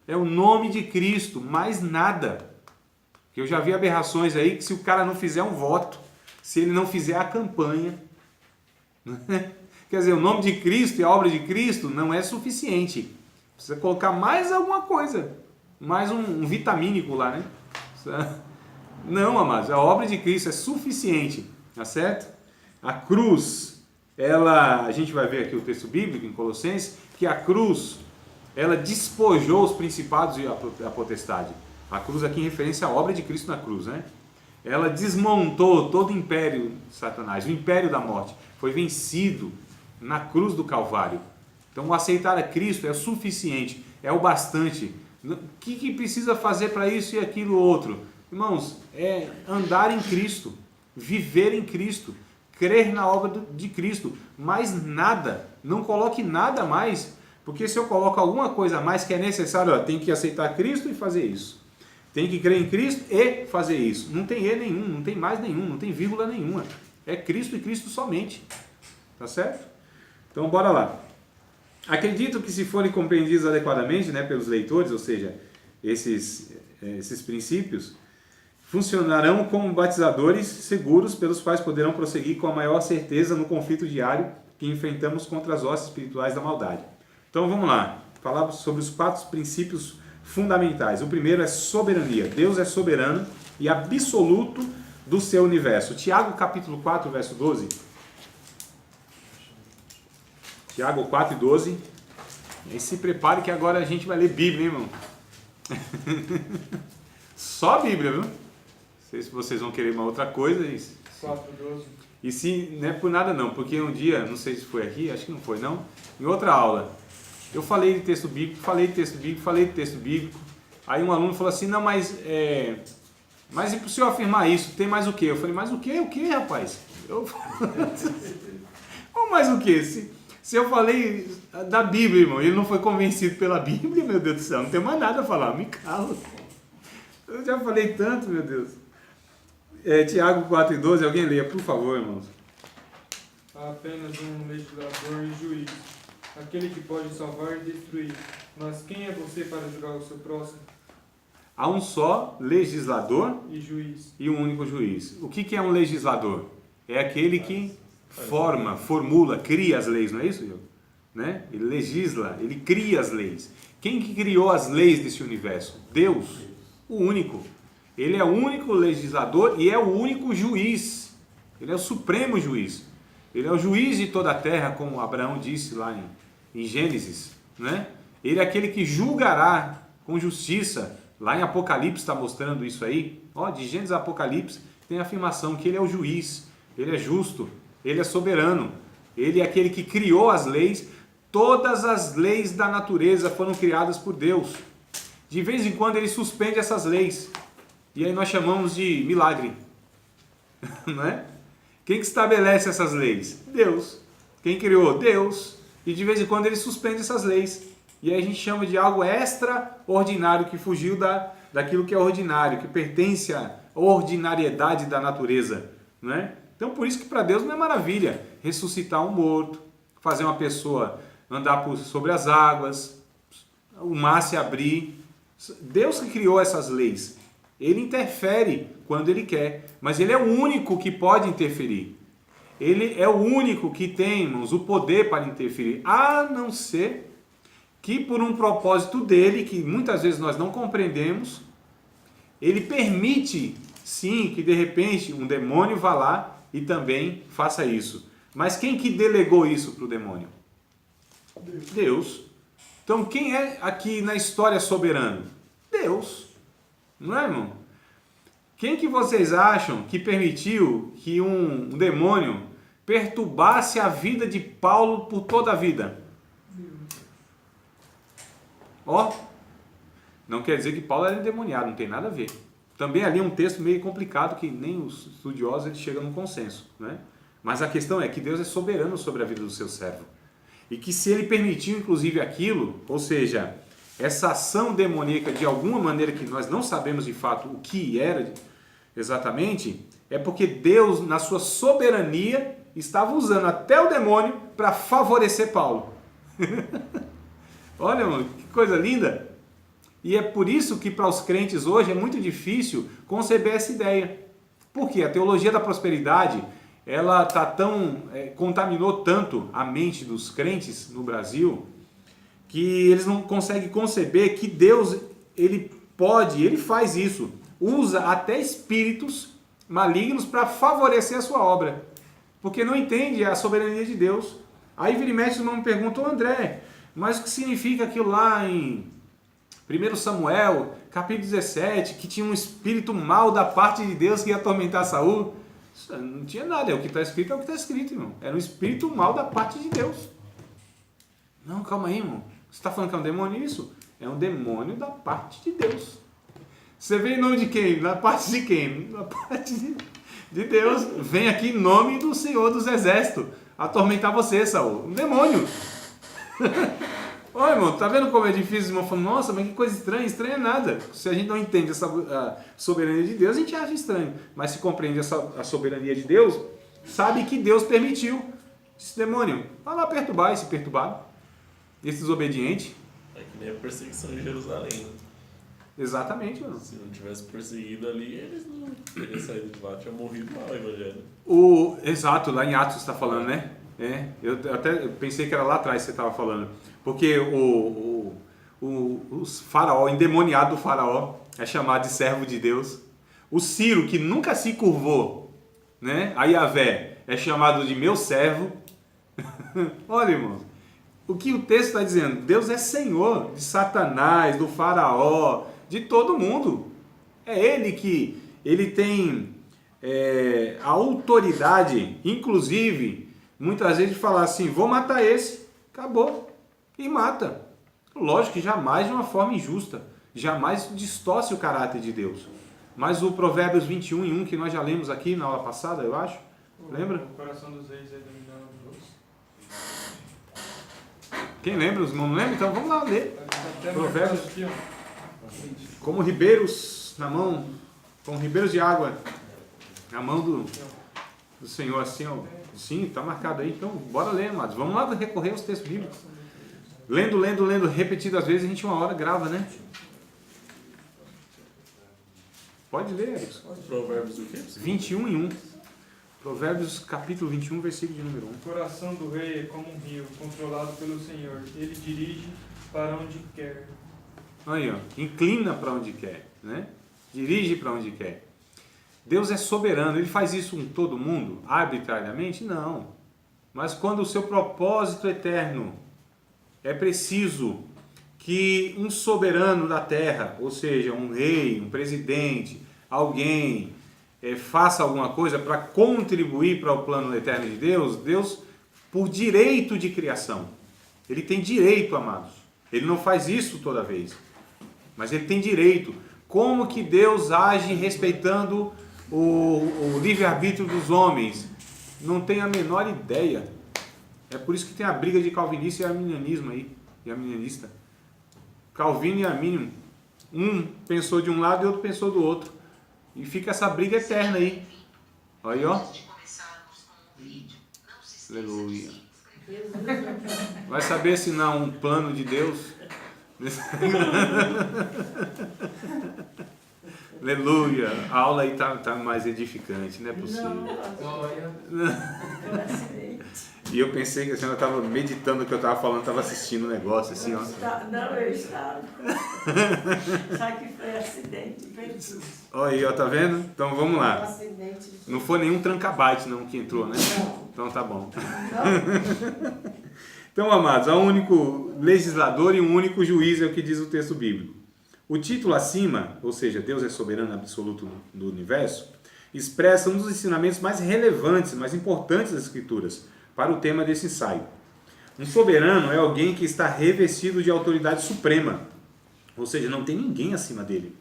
É o nome de Cristo, mais nada. Eu já vi aberrações aí que se o cara não fizer um voto, se ele não fizer a campanha, quer dizer, o nome de Cristo e a obra de Cristo não é suficiente. Precisa colocar mais alguma coisa, mais um vitamínico lá, né? Não, amados, a obra de Cristo é suficiente, tá certo? A cruz, a gente vai ver aqui o texto bíblico em Colossenses, que a cruz, ela despojou os principados e a potestade. A cruz aqui em referência à obra de Cristo na cruz, né? Ela desmontou todo o império de Satanás, o império da morte. Foi vencido na cruz do Calvário. Então, o aceitar a Cristo é o suficiente, é o bastante. O que precisa fazer para isso e aquilo outro? Irmãos, é andar em Cristo, viver em Cristo, crer na obra de Cristo. Mais nada, não coloque nada mais, porque se eu coloco alguma coisa a mais que é necessário, tem que aceitar Cristo e fazer isso. Tem que crer em Cristo e fazer isso. Não tem E nenhum, não tem mais nenhum, não tem vírgula nenhuma. É Cristo e Cristo somente. Tá certo? Então, bora lá. Acredito que se forem compreendidos adequadamente, né, pelos leitores, ou seja, esses princípios, funcionarão como batizadores seguros pelos quais poderão prosseguir com a maior certeza no conflito diário que enfrentamos contra as hostes espirituais da maldade. Então, vamos lá. Falar sobre os 4 princípios fundamentais. O primeiro é soberania. Deus é soberano e absoluto do seu universo. Tiago capítulo 4, verso 12. Tiago 4 e 12. E se prepare que agora a gente vai ler Bíblia, hein, irmão? Só Bíblia, viu? Não sei se vocês vão querer uma outra coisa. 4:12. E se não é por nada não, porque um dia, não sei se foi aqui, acho que não foi não, em outra aula, eu falei de texto bíblico, falei de texto bíblico, aí um aluno falou assim, não, mas e para o senhor afirmar isso, tem mais o quê? Eu falei, mais o quê? O quê, rapaz? Mais o quê? Se eu falei da Bíblia, irmão, ele não foi convencido pela Bíblia, meu Deus do céu, não tem mais nada a falar, me calo. Eu já falei tanto, meu Deus. Tiago 4 e 12, alguém leia, por favor, irmãos. Há apenas um legislador e juiz, aquele que pode salvar e destruir. Mas quem é você para julgar o seu próximo? Há um só legislador E juiz. e um único juiz. O que é um legislador? É aquele que formula, cria as leis, não é isso, Diogo? Né? Ele legisla, ele cria as leis. Quem que criou as leis desse universo? Deus, o único. Ele é o único legislador e é o único juiz. Ele é o supremo juiz. Ele é o juiz de toda a terra, como Abraão disse lá em Gênesis. Né? Ele é aquele que julgará com justiça. Lá em Apocalipse está mostrando isso aí. De Gênesis a Apocalipse tem a afirmação que ele é o juiz. Ele é justo. Ele é soberano. Ele é aquele que criou as leis. Todas as leis da natureza foram criadas por Deus. De vez em quando ele suspende essas leis. E aí nós chamamos de milagre. Não é? Quem que estabelece essas leis? Deus. Quem criou? Deus. E de vez em quando ele suspende essas leis. E aí a gente chama de algo extraordinário, que fugiu daquilo que é ordinário, que pertence à ordinariedade da natureza. Não é? Então por isso que para Deus não é maravilha ressuscitar um morto, fazer uma pessoa andar sobre as águas, o mar se abrir. Deus que criou essas leis. Ele interfere quando ele quer, mas ele é o único que pode interferir. Ele é o único que tem, irmãos, o poder para interferir, a não ser que por um propósito dele, que muitas vezes nós não compreendemos, ele permite, sim, que de repente um demônio vá lá e também faça isso. Mas quem que delegou isso para o demônio? Deus. Então quem é aqui na história soberano? Deus. Não é, irmão? Quem que vocês acham que permitiu que um demônio perturbasse a vida de Paulo por toda a vida? Não quer dizer que Paulo era endemoniado, não tem nada a ver. Também ali é um texto meio complicado que nem os estudiosos eles chegam num consenso, né? Mas a questão é que Deus é soberano sobre a vida do seu servo. E que se ele permitiu, inclusive, aquilo, ou seja, essa ação demoníaca de alguma maneira que nós não sabemos de fato o que era exatamente, é porque Deus, na sua soberania, estava usando até o demônio para favorecer Paulo. Olha, mano, que coisa linda! E é por isso que para os crentes hoje é muito difícil conceber essa ideia. Porque a teologia da prosperidade, ela contaminou tanto a mente dos crentes no Brasil, que eles não conseguem conceber que Deus, ele faz isso, usa até espíritos malignos para favorecer a sua obra, porque não entende a soberania de Deus. Aí vira e mexe, os irmãos me perguntam: André, mas o que significa aquilo lá em 1 Samuel, capítulo 17, que tinha um espírito mau da parte de Deus que ia atormentar Saul? Não tinha nada, é o que está escrito, irmão. Era um espírito mau da parte de Deus. Não, calma aí, irmão. Você está falando que é um demônio isso? É um demônio da parte de Deus. Você vem em nome de quem? Da parte de quem? Da parte de Deus. Vem aqui em nome do Senhor dos Exércitos atormentar você, Saul. Um demônio. Olha, irmão, tá vendo como é difícil? Os irmãos falam: nossa, mas que coisa estranha. Estranha é nada. Se a gente não entende a soberania de Deus, a gente acha estranho. Mas se compreende a soberania de Deus, sabe que Deus permitiu esse demônio. Vai lá perturbar esse perturbado, esse desobediente. É que nem a perseguição em Jerusalém, né? Exatamente, mano. Se não tivesse perseguido ali, eles não teriam saído de lá, tinha morrido lá o evangelho. Exato, lá em Atos você está falando, né? Eu até pensei que era lá atrás que você estava falando. Porque o faraó, o endemoniado do faraó, é chamado de servo de Deus. O Ciro, que nunca se curvou, né, a Yahvé, é chamado de meu servo. Olha, irmão, o que o texto está dizendo? Deus é Senhor de Satanás, do faraó, de todo mundo. É Ele que ele tem a autoridade, inclusive, muitas vezes de falar assim: vou matar esse, acabou. E mata. Lógico que jamais de uma forma injusta, jamais distorce o caráter de Deus. Mas o Provérbios 21:1, que nós já lemos aqui na aula passada, eu acho, lembra? O coração dos reis é dominado dos outros. Quem lembra? Os irmãos não lembram? Então vamos lá ler. Até Provérbios. aqui, ó. Como ribeiros na mão, como ribeiros de água na mão do Senhor, assim, ó. Sim, está marcado aí. Então bora ler, amados. Vamos lá recorrer aos textos bíblicos. Lendo, repetidas vezes, a gente uma hora grava, né? Pode ler, Erickson. Provérbios o quê? 21:1. Provérbios capítulo 21, versículo de número 1. O coração do rei é como um rio, controlado pelo Senhor. Ele dirige para onde quer. Aí, ó. Inclina para onde quer, né? Dirige para onde quer. Deus é soberano. Ele faz isso com todo mundo? Arbitrariamente? Não. Mas quando o seu propósito eterno é preciso que um soberano da terra, ou seja, um rei, um presidente, alguém, faça alguma coisa para contribuir para o plano eterno de Deus, Deus, por direito de criação, ele tem direito, amados. Ele não faz isso toda vez, mas ele tem direito. Como que Deus age respeitando o livre-arbítrio dos homens? Não tem a menor ideia. É por isso que tem a briga de calvinista e arminianismo aí, e arminianista. Calvino e Armínio, um pensou de um lado e outro pensou do outro. E fica essa briga eterna aí. Aí, ó. Aleluia. Vai saber se não é um plano de Deus. Aleluia. A aula aí tá mais edificante, não é possível. E eu pensei que a senhora estava meditando o que eu estava falando, estava assistindo o negócio assim, ó. Não, eu estava. Só que foi acidente. Olha aí, ó, tá vendo? Então vamos lá. Acidente. Não foi nenhum trancabite não que entrou, né? Não. Então tá bom. Não. Então, amados, há um único legislador e um único juiz, é o que diz o texto bíblico. O título acima, ou seja, Deus é soberano absoluto do universo, expressa um dos ensinamentos mais relevantes, mais importantes das Escrituras para o tema desse ensaio. Um soberano é alguém que está revestido de autoridade suprema, ou seja, não tem ninguém acima dele,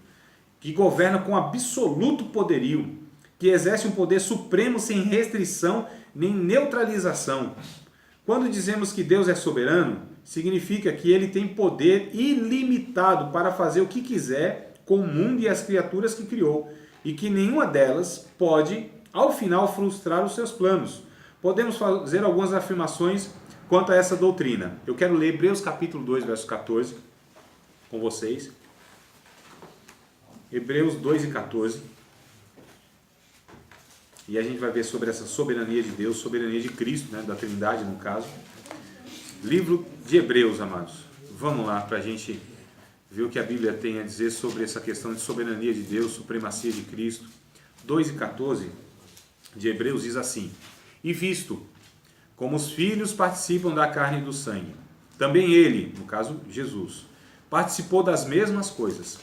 que governa com absoluto poderio, que exerce um poder supremo sem restrição nem neutralização. Quando dizemos que Deus é soberano, significa que ele tem poder ilimitado para fazer o que quiser com o mundo e as criaturas que criou, e que nenhuma delas pode, ao final, frustrar os seus planos. Podemos fazer algumas afirmações quanto a essa doutrina. Eu quero ler Hebreus capítulo 2, verso 14, com vocês. Hebreus 2 e 14. E a gente vai ver sobre essa soberania de Deus, soberania de Cristo, né, da Trindade no caso. Livro de Hebreus, amados. Vamos lá para a gente ver o que a Bíblia tem a dizer sobre essa questão de soberania de Deus, supremacia de Cristo. 2 e 14 de Hebreus diz assim: E visto como os filhos participam da carne e do sangue, também ele, no caso Jesus, participou das mesmas coisas,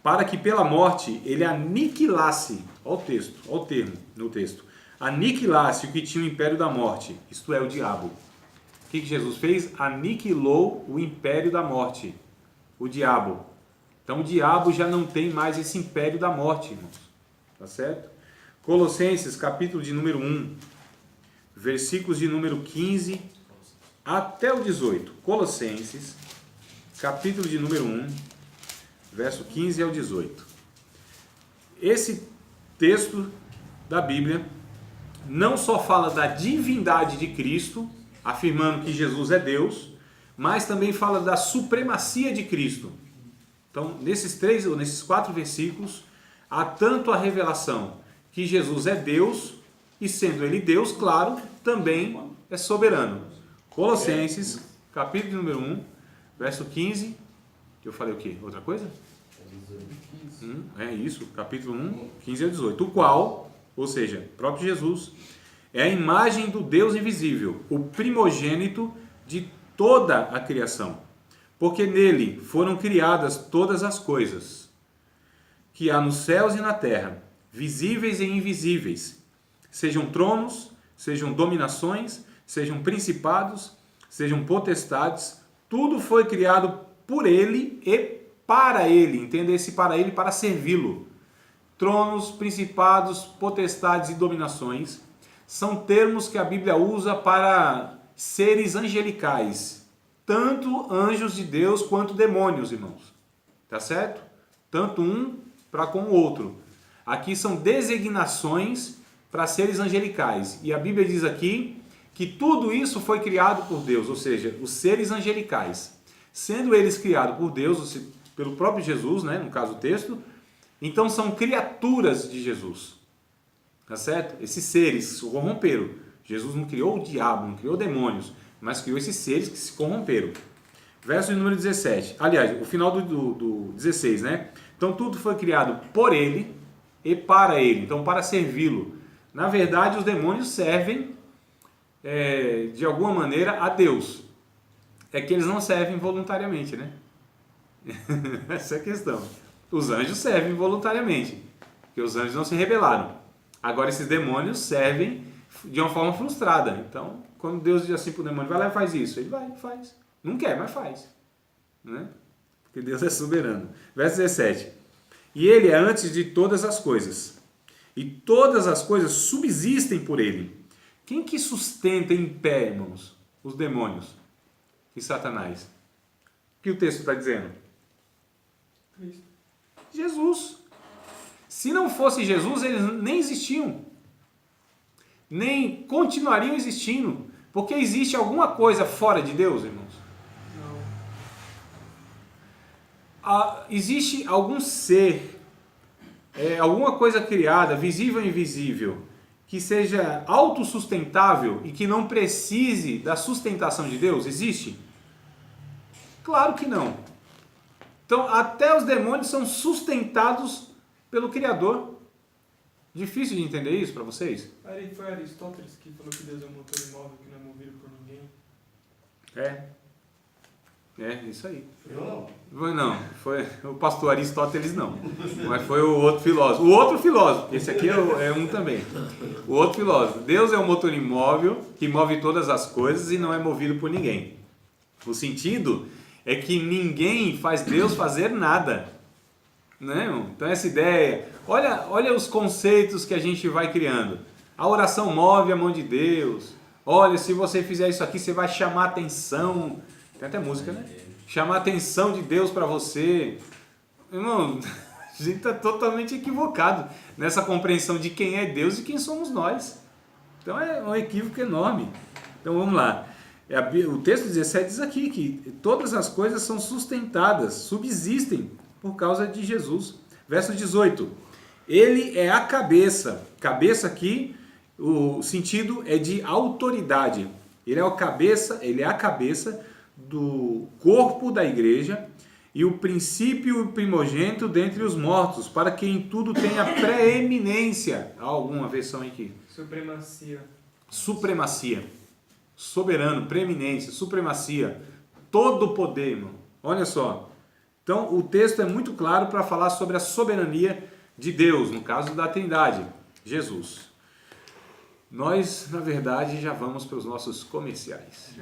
para que pela morte ele aniquilasse, olha o texto, olha o termo no texto, aniquilasse o que tinha o império da morte, isto é, o diabo. O que Jesus fez? Aniquilou o império da morte, o diabo. Então o diabo já não tem mais esse império da morte, irmãos. Tá certo? Colossenses, capítulo de número 1, versículos de número 15 até o 18. Colossenses, capítulo de número 1, verso 15 ao 18. Esse texto da Bíblia não só fala da divindade de Cristo, afirmando que Jesus é Deus, mas também fala da supremacia de Cristo. Então, nesses 4 versículos, há tanto a revelação que Jesus é Deus, e sendo ele Deus, claro, também é soberano. Colossenses, capítulo número 1, verso 15. Eu falei o quê? Outra coisa? É isso, capítulo 1, 15 ao 18. O qual, ou seja, próprio Jesus, é a imagem do Deus invisível, o primogênito de toda a criação. Porque nele foram criadas todas as coisas, que há nos céus e na terra, visíveis e invisíveis, sejam tronos, sejam dominações, sejam principados, sejam potestades, tudo foi criado por ele e para ele. Entenda esse para ele, para servi-lo. Tronos, principados, potestades e dominações são termos que a Bíblia usa para seres angelicais, tanto anjos de Deus quanto demônios, irmãos. Tá certo? Tanto um para com o outro. Aqui são designações para seres angelicais. E a Bíblia diz aqui que tudo isso foi criado por Deus, ou seja, os seres angelicais. Sendo eles criados por Deus, pelo próprio Jesus, né, no caso do texto, então são criaturas de Jesus. Tá certo? Esses seres se corromperam. Jesus não criou o diabo, não criou demônios, mas criou esses seres que se corromperam. Verso de número 17. Aliás, o final do 16, né? Então tudo foi criado por ele e para ele, então para servi-lo. Na verdade, os demônios servem, de alguma maneira, a Deus. É que eles não servem voluntariamente, né? Essa é a questão. Os anjos servem voluntariamente, porque os anjos não se rebelaram. Agora, esses demônios servem de uma forma frustrada. Então, quando Deus diz assim para o demônio, vai lá e faz isso, ele vai e faz. Não quer, mas faz. Né? Porque Deus é soberano. Verso 17. E ele é antes de todas as coisas, e todas as coisas subsistem por ele. Quem que sustenta em pé, irmãos? Os demônios e Satanás. O que o texto está dizendo? Cristo. Jesus. Se não fosse Jesus, eles nem existiam. Nem continuariam existindo. Porque existe alguma coisa fora de Deus, irmãos? Não. Existe algum ser, alguma coisa criada, visível ou invisível, que seja autossustentável e que não precise da sustentação de Deus? Existe? Claro que não. Então, até os demônios são sustentados pelo Criador. Difícil de entender isso para vocês? Foi Aristóteles que falou que Deus é um motor imóvel que não é movido por ninguém. Isso aí. Eu Não, foi o pastor Aristóteles não, mas foi o outro filósofo. O outro filósofo, esse aqui é um também. O outro filósofo. Deus é um motor imóvel que move todas as coisas e não é movido por ninguém. O sentido é que ninguém faz Deus fazer nada. Né, irmão? Então essa ideia, olha os conceitos que a gente vai criando. A oração move a mão de Deus. Olha, se você fizer isso aqui, você vai chamar a atenção. Tem até música, né? Chamar a atenção de Deus para você. Irmão, a gente está totalmente equivocado nessa compreensão de quem é Deus e quem somos nós. Então é um equívoco enorme. Então vamos lá. O texto 17 diz aqui que todas as coisas são sustentadas, subsistem por causa de Jesus. Verso 18. Ele é a cabeça. Cabeça aqui, o sentido é de autoridade. Ele é a cabeça do corpo da igreja e o princípio e o primogênito dentre os mortos, para que em tudo tenha preeminência. Há alguma versão aqui? Supremacia. Soberano, preeminência, supremacia. Todo o poder, irmão. Olha só. Então, o texto é muito claro para falar sobre a soberania de Deus, no caso da Trindade, Jesus. Nós, na verdade, já vamos para os nossos comerciais.